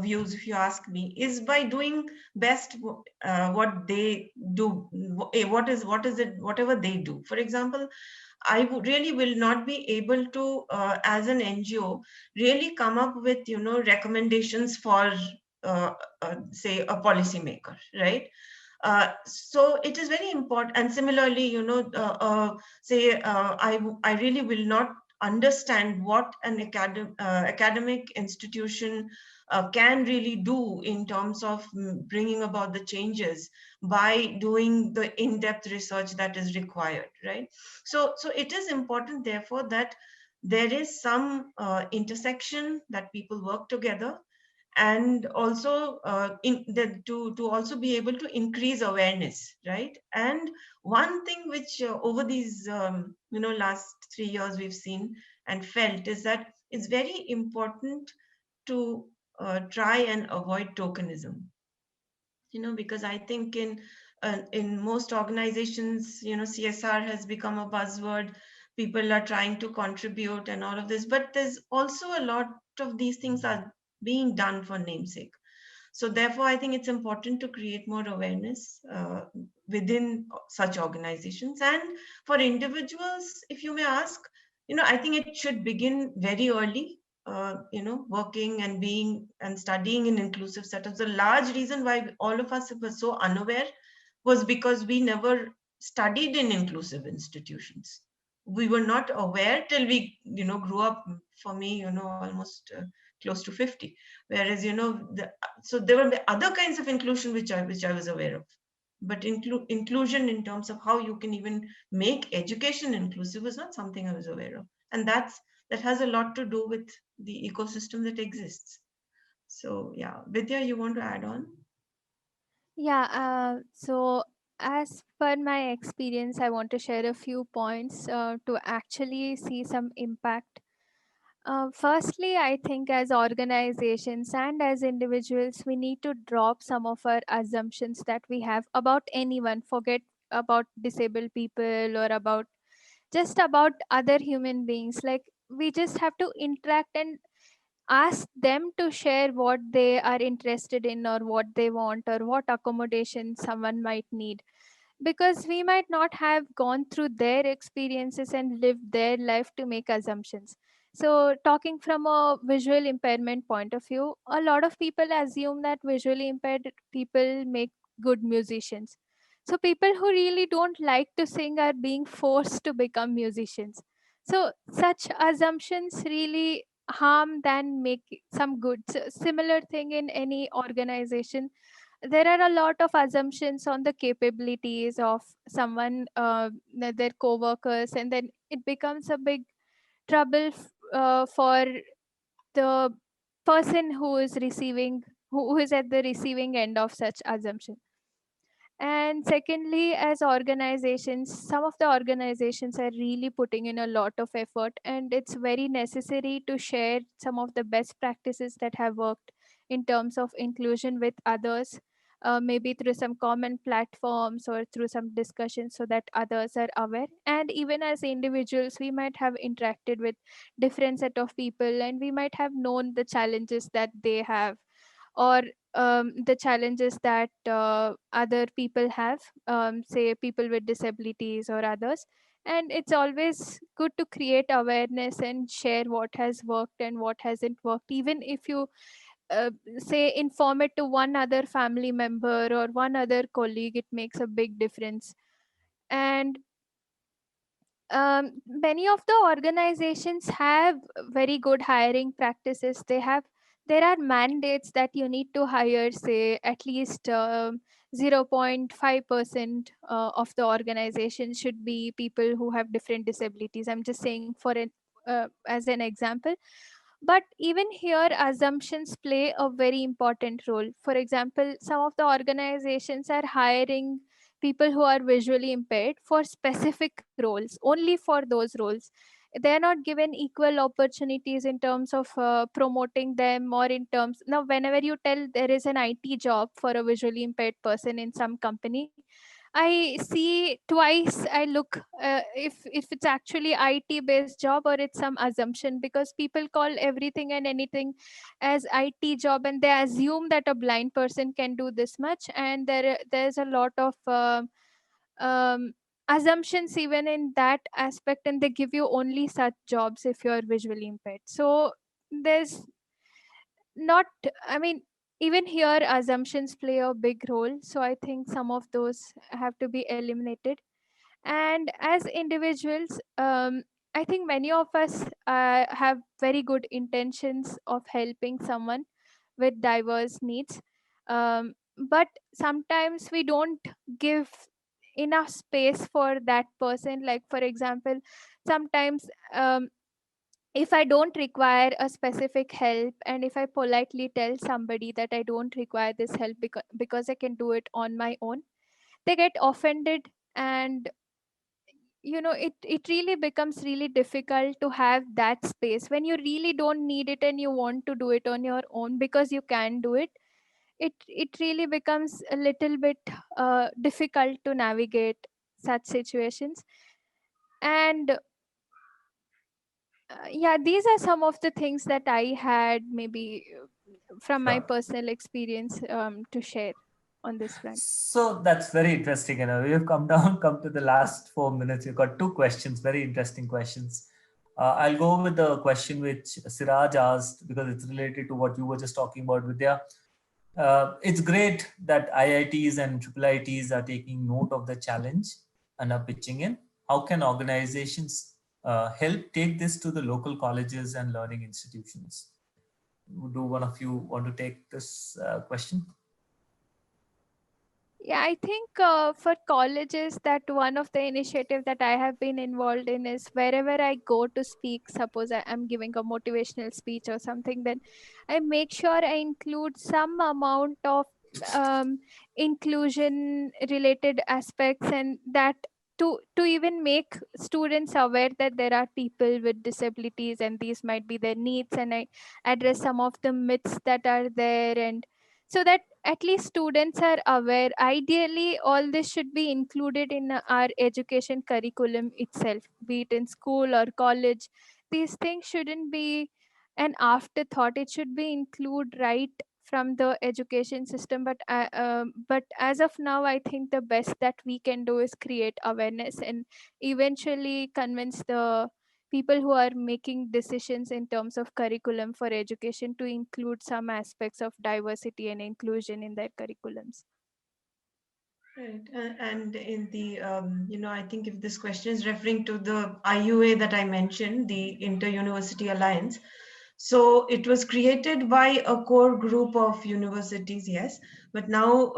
B: views, if you ask me, is by doing best what they do. What is it, whatever they do. For example, I really will not be able to, as an NGO, really come up with, recommendations for, say, a policymaker, right? So it is very important. And similarly, say, I really will not understand what an academic institution can really do in terms of bringing about the changes by doing the in-depth research that is required, right? So it is important, therefore, that there is some intersection, that people work together, and also to also be able to increase awareness, right? And one thing which over these last 3 years we've seen and felt is that it's very important to try and avoid tokenism, because I think in most organizations, CSR has become a buzzword. People are trying to contribute and all of this, but there's also a lot of these things are being done for namesake. So therefore, I think it's important to create more awareness within such organizations. And for individuals, if you may ask, I think it should begin very early, working and being and studying in inclusive setups. The large reason why all of us were so unaware was because we never studied in inclusive institutions. We were not aware till we, grew up. For me, almost close to 50. Whereas, so there were other kinds of inclusion which I was aware of, but inclusion in terms of how you can even make education inclusive was not something I was aware of. And that has a lot to do with the ecosystem that exists. So yeah, Vidya, you want to add on?
C: Yeah, so as per my experience, I want to share a few points to actually see some impact. Firstly, I think as organizations and as individuals, we need to drop some of our assumptions that we have about anyone. Forget about disabled people or about just about other human beings. Like, we just have to interact and ask them to share what they are interested in or what they want or what accommodation someone might need, because we might not have gone through their experiences and lived their life to make assumptions. So, talking from a visual impairment point of view, a lot of people assume that visually impaired people make good musicians. So, people who really don't like to sing are being forced to become musicians. So, such assumptions really harm than make some good. So, similar thing in any organization, there are a lot of assumptions on the capabilities of someone, their co-workers, and then it becomes a big trouble for the person who is receiving, who is at the receiving end of such assumption. And secondly, as organizations, some of the organizations are really putting in a lot of effort, and it's very necessary to share some of the best practices that have worked in terms of inclusion with others, maybe through some common platforms or through some discussions so that others are aware. And even as individuals, we might have interacted with different set of people, and we might have known the challenges that they have, or the challenges that other people have, say people with disabilities or others. And it's always good to create awareness and share what has worked and what hasn't worked, even if you say inform it to one other family member or one other colleague. It makes a big difference. And many of the organizations have very good hiring practices. There are mandates that you need to hire, say at least 0.5% of the organization should be people who have different disabilities. I'm just saying for an as an example. But even here, assumptions play a very important role. For example, some of the organizations are hiring people who are visually impaired for specific roles, only for those roles. They are not given equal opportunities in terms of promoting them, or in terms, now whenever you tell there is an IT job for a visually impaired person in some company, I see twice. I look if it's actually IT based job or it's some assumption, because people call everything and anything as IT job, and they assume that a blind person can do this much. And there's a lot of um, assumptions even in that aspect, and they give you only such jobs if you're visually impaired. So there's not, I mean, even here assumptions play a big role. So I think some of those have to be eliminated. And as individuals, I think many of us have very good intentions of helping someone with diverse needs, but sometimes we don't give enough space for that person. Like for example, sometimes if I don't require a specific help, and if I politely tell somebody that I don't require this help because I can do it on my own, they get offended. And it really becomes really difficult to have that space when you really don't need it and you want to do it on your own because you can do it. It really becomes a little bit difficult to navigate such situations. And yeah, these are some of the things that I had, maybe from my
A: Sure.
C: personal experience, to share on this front.
A: So that's very interesting. We've come to the last 4 minutes. You've got two questions, very interesting questions. I'll go with the question which Siraj asked because it's related to what you were just talking about, Vidya. It's great that IITs and IIITs are taking note of the challenge and are pitching in. How can organizations help take this to the local colleges and learning institutions? Do one of you want to take this question?
C: Yeah, I think for colleges, that one of the initiative that I have been involved in is wherever I go to speak, suppose I am giving a motivational speech or something, then I make sure I include some amount of inclusion related aspects, and that to even make students aware that there are people with disabilities and these might be their needs, and I address some of the myths that are there, and so that at least students are aware. Ideally, all this should be included in our education curriculum itself, be it in school or college. These things shouldn't be an afterthought. It should be included right from the education system. But as of now, I think the best that we can do is create awareness and eventually convince the people who are making decisions in terms of curriculum for education to include some aspects of diversity and inclusion in their curriculums.
B: Right. And in the, I think if this question is referring to the IUA that I mentioned, the Inter-University Alliance. So it was created by a core group of universities, yes, but now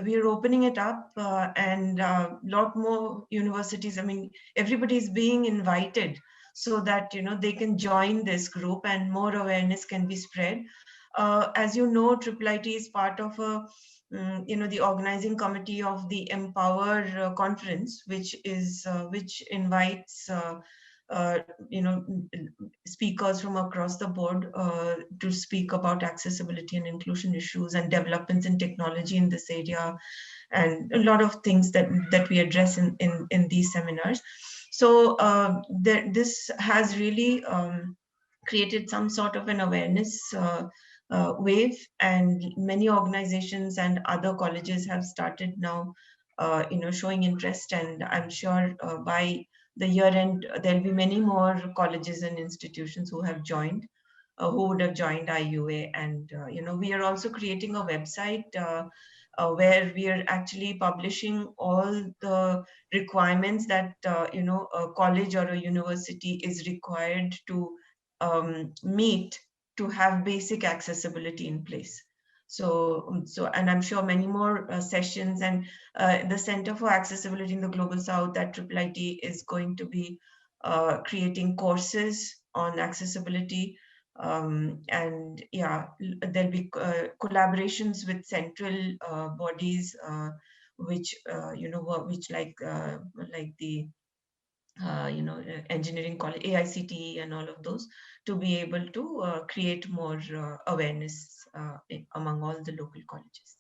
B: we are opening it up and a lot more universities, I mean, everybody is being invited so that, they can join this group and more awareness can be spread. As you know, IIIT is part of the organizing committee of the Empower conference, which invites uh, you know speakers from across the board to speak about accessibility and inclusion issues and developments in technology in this area, and a lot of things that we address in these seminars. So this has really created some sort of an awareness wave, and many organizations and other colleges have started now showing interest, and I'm sure by the year end there'll be many more colleges and institutions who have joined, who would have joined IUA. And we are also creating a website where we are actually publishing all the requirements that a college or a university is required to meet to have basic accessibility in place. So and I'm sure many more sessions, and the Center for Accessibility in the Global South at IIIT is going to be creating courses on accessibility. And yeah, there'll be collaborations with central bodies, which like the engineering college, AICTE, and all of those, to be able to create more awareness among all the local colleges.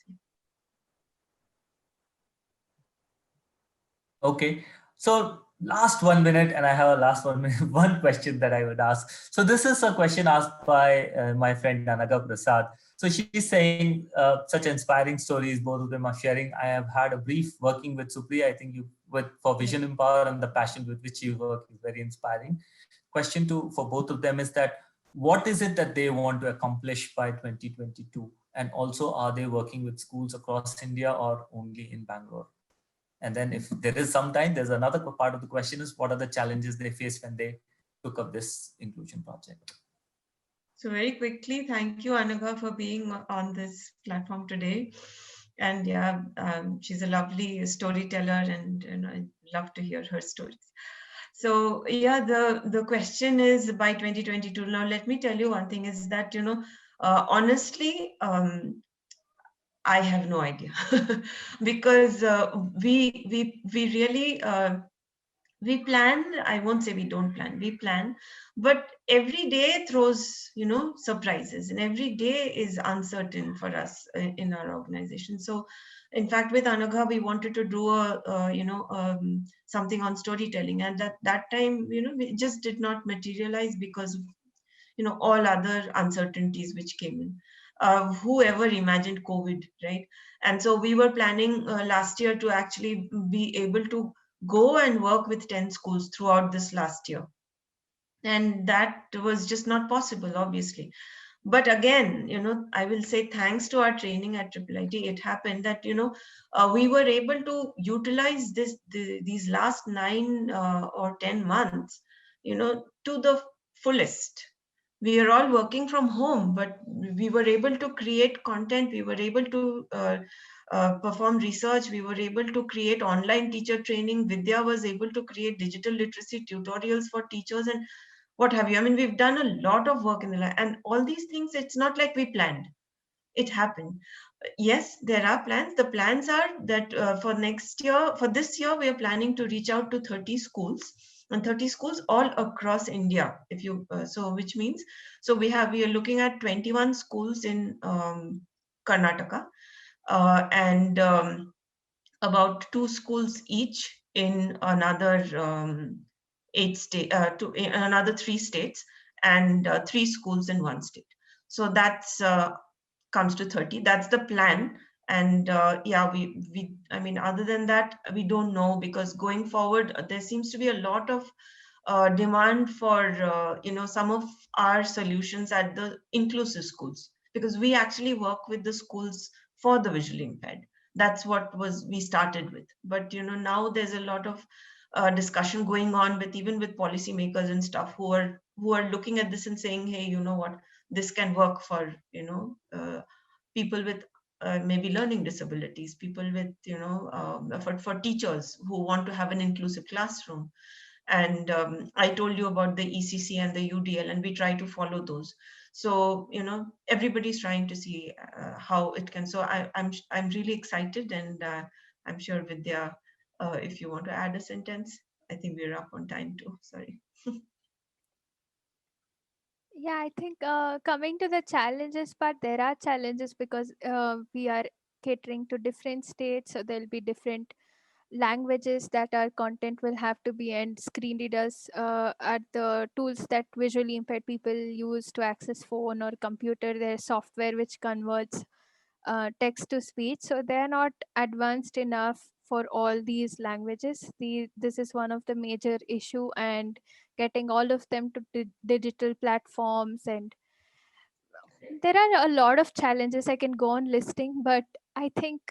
A: Okay, so last 1 minute, and I have a last 1 minute, one question that I would ask. So this is a question asked by my friend Anaga Prasad. So she's saying such inspiring stories, both of them are sharing. I have had a brief working with Supriya. I think for Vision Empower, and the passion with which you work is very inspiring. Question for both of them is that what is it that they want to accomplish by 2022? And also, are they working with schools across India or only in Bangalore? And then if there is some time, there's another part of the question is what are the challenges they face when they took up this inclusion project?
B: So very quickly, thank you, Anaga, for being on this platform today. And yeah, she's a lovely storyteller, and I love to hear her stories. So yeah, the question is by 2022. Now, let me tell you one thing is that, honestly, I have no idea because we really we plan. I won't say we don't plan. We plan, but every day throws surprises, and every day is uncertain for us in our organization. So, in fact, with Anagha, we wanted to do something on storytelling, and that time we just did not materialize because of all other uncertainties which came in. Whoever imagined COVID, right? And so we were planning last year to actually be able to go and work with 10 schools throughout this last year. And that was just not possible, obviously. But again, I will say thanks to our training at IIIT, it happened that, we were able to utilize these last 9 or 10 months, to the fullest. We are all working from home, but we were able to create content. We were able to perform research. We were able to create online teacher training. Vidya was able to create digital literacy tutorials for teachers and what have you. I mean, we've done a lot of work in the lab, and all these things, it's not like we planned. It happened. Yes, there are plans. The plans are that for this year, we are planning to reach out to 30 schools, and 30 schools all across India. If you which means, we are looking at 21 schools in Karnataka, and about 2 schools each in another 3 states, and 3 schools in 1 state. So that's comes to 30. That's the plan. And yeah, we I mean, other than that, we don't know, because going forward, there seems to be a lot of demand for some of our solutions at the inclusive schools, because we actually work with the schools for the visually impaired. That's what we started with. But now there's a lot of discussion going on with even with policymakers and stuff who are looking at this and saying, hey, you know what, this can work for people with maybe learning disabilities, people with for teachers who want to have an inclusive classroom. And I told you about the ECC and the UDL, and we try to follow those. So everybody's trying to see how it can. So I'm really excited, and I'm sure Vidya, if you want to add a sentence. I think we're up on time too. Sorry.
C: Yeah, I think coming to the challenges part, there are challenges because we are catering to different states, so there'll be different languages that our content will have to be, and screen readers are the tools that visually impaired people use to access phone or computer. There's software which converts text to speech, so they're not advanced enough for all these languages. This is one of the major issue, and getting all of them to digital platforms, and there are a lot of challenges. I can go on listing, but I think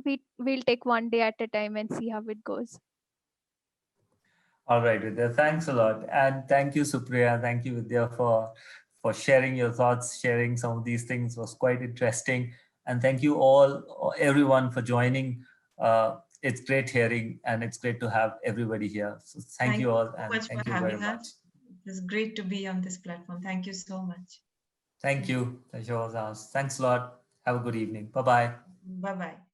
C: we'll take one day at a time and see how it goes.
A: All right, Vidya, thanks a lot. And thank you, Supriya. Thank you, Vidya, for sharing your thoughts, sharing some of these things was quite interesting. And thank you all, everyone, for joining. It's great hearing, and it's great to have everybody here. So thank you all,
B: so
A: and
B: much for
A: thank you very
B: having
A: much.
B: us. It's great to be on this platform. Thank you so much.
A: Thank you. Pleasure was ours. Thanks a lot. Have a good evening. Bye-bye.
B: Bye-bye.